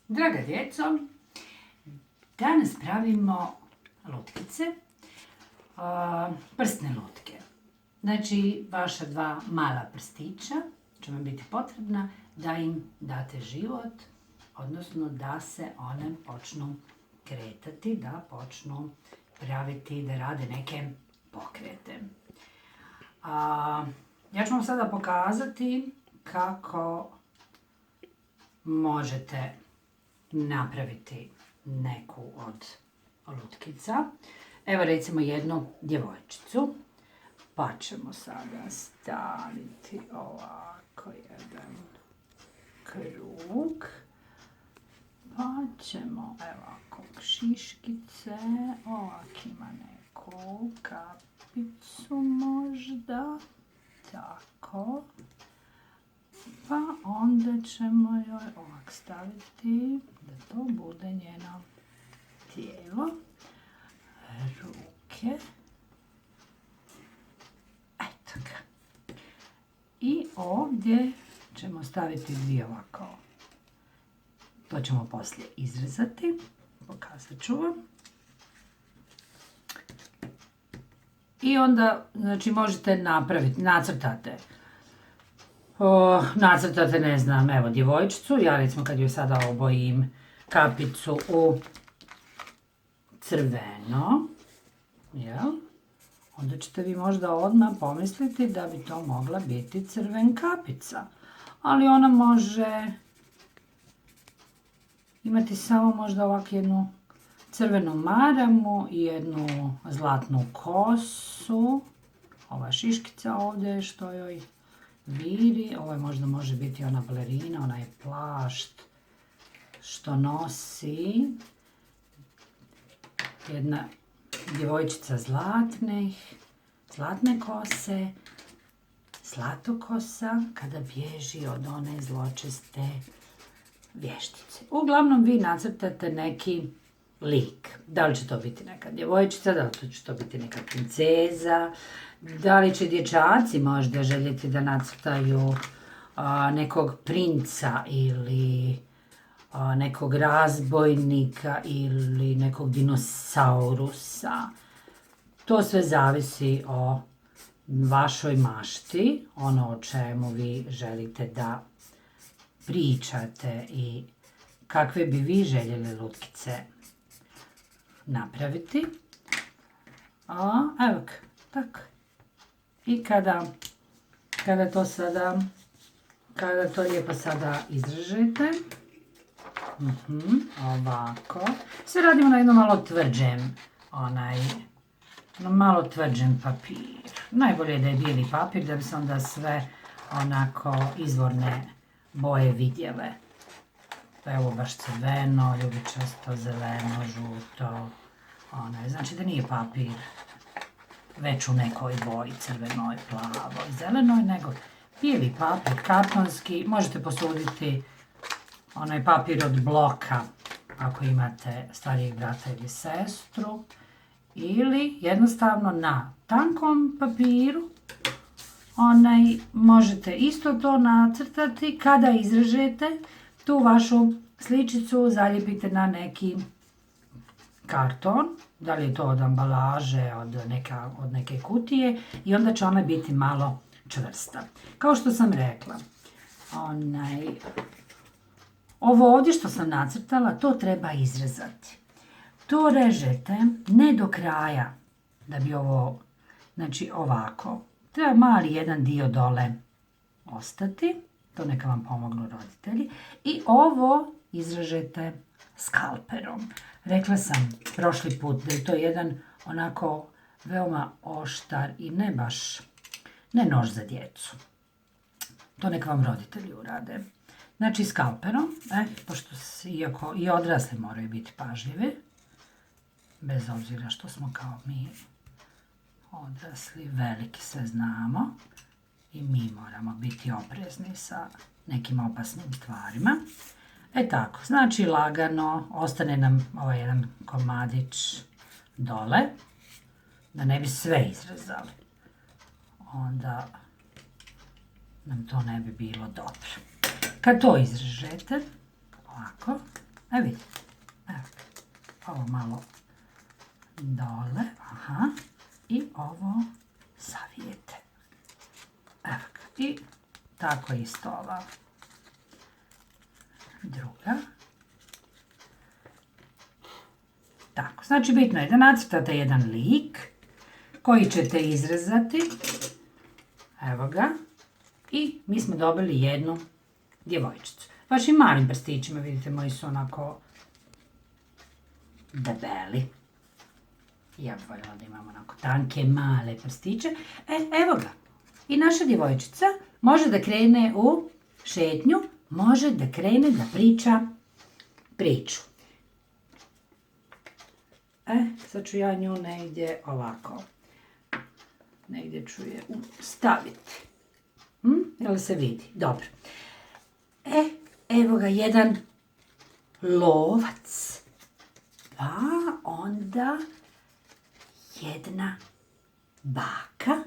Draga djeco, danas pravimo lutkice, prstne lutke. Znači, vaša dva mala prstića će vam biti potrebna da im date život, odnosno da se one počnu kretati, da počnu praviti, da rade neke pokrete. Ja ću vam sada pokazati kako možete napraviti neku od lutkica. Evo recimo jednu djevojčicu. Pa ćemo sada staviti ovako jedan krug. Pa ćemo ovako šiškice, ovak ima neku kapicu možda. Tako. Pa onda ćemo joj ovak staviti da to bude njeno tijelo, ruke, eto ga. I ovdje ćemo staviti dvije ovako, to ćemo poslije izrezati, pokazat ću vam. I onda, znači možete napraviti, nacrtate, ne znam, evo djevojčicu, ja recimo kad joj sada obojim kapicu u crveno, jel? Onda ćete vi možda odmah pomisliti da bi to mogla biti crven kapica, ali ona može imati samo možda ovak jednu crvenu maramu i jednu zlatnu kosu, ova šiškica ovdje što joj viri, ovo možda može biti ona balerina, onaj plašt što nosi, jedna djevojčica zlatne kose, zlatokosa kada bježi od one zločeste vještice. Uglavnom vi nacrtate neki lik. Da li će to biti neka djevojčica, da li će to biti neka princeza, da li će dječaci možda željeti da nacrtaju nekog princa ili nekog razbojnika ili nekog dinosaurusa. To sve zavisi o vašoj mašti, ono o čemu vi želite da pričate i kakve bi vi željeli lutkice napraviti. Evo tako. I kada to lijepo sada izrežete, ovako, sve radimo na jednom malo tvrđem papiru. Najbolje je da je bijeli papir da bi se onda sve onako izvorne boje vidjele. Pa je ovo baš crveno, ljubičasto, zeleno, žuto. Znači da nije papir već u nekoj boji, crvenoj, plavoj, zelenoj, nego bijeli papir, kartonski. Možete posuditi onaj papir od bloka ako imate starijeg brata ili sestru. Ili jednostavno na tankom papiru možete isto to nacrtati. Kada izrežete tu vašu sličicu, zalijepite na neki karton, da li je to od ambalaže, od neke kutije, i onda će ona biti malo čvrsta. Kao što sam rekla, ovo ovdje što sam nacrtala, to treba izrezati. To režete ne do kraja, da bi ovo, znači ovako, treba mali jedan dio dole ostati, to neka vam pomognu roditelji, i ovo izrežete skalperom. Rekla sam prošli put da je to jedan onako veoma oštar i ne nož za djecu. To neka vam roditelji urade. Znači skalperom, pošto iako i odrasli moraju biti pažljivi, bez obzira što smo kao mi odrasli, veliki sve znamo i mi moramo biti oprezni sa nekim opasnim stvarima. Tako, znači lagano, ostane nam ovaj jedan komadić dole, da ne bi sve izrezali. Onda nam to ne bi bilo dobro. Kad to izrežete, ovako, vidite. Evo. Ovo malo dole. Aha. I ovo savijete. Evo ga. I tako isto ova druga. Tako, znači bitno je da nacrtate jedan lik koji ćete izrezati. Evo ga. I mi smo dobili jednu djevojčicu. Vašim malim prstićima, vidite, moji su onako debeli. Ja bih voljela da imamo onako tanke, male prstiće. Evo ga. I naša djevojčica može da krene u šetnju, može da krene da priča priču. Sad ću ja nju negdje ovako. Negdje ću je staviti. Jel se vidi? Dobro. Evo ga jedan lovac. Pa onda jedna baka.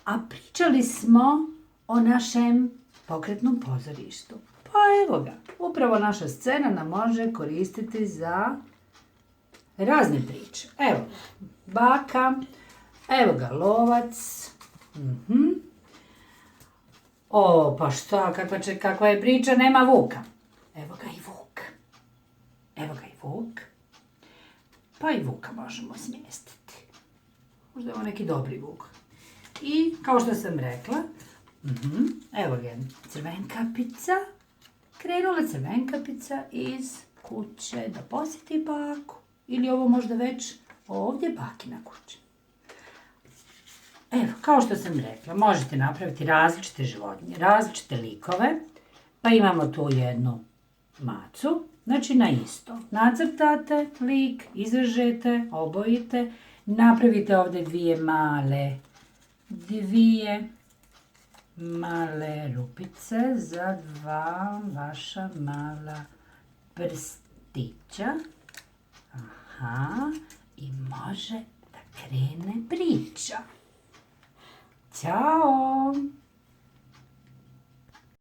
A pričali smo o našem pokretnom pozorištu. Pa evo ga. Upravo naša scena nam može koristiti za razne priče. Evo baka. Evo ga lovac. O, pa šta, kakva je priča, nema vuka. Evo ga i vuk. Evo ga i vuk. Pa i vuka možemo smjestiti. Možda je ovo neki dobri vuk. I, kao što sam rekla, evo ga crvenkapica. Krenula crvenkapica iz kuće da posjeti baku. Ili ovo možda već ovdje bakina kuća. Evo, kao što sam rekla, možete napraviti različite životinje, različite likove. Pa imamo tu jednu macu, znači na isto. Nacrtate lik, izrežete, obojite, napravite ovdje dvije male rupice za dva vaša mala prstića. Aha, i može da krene priča. Ćao!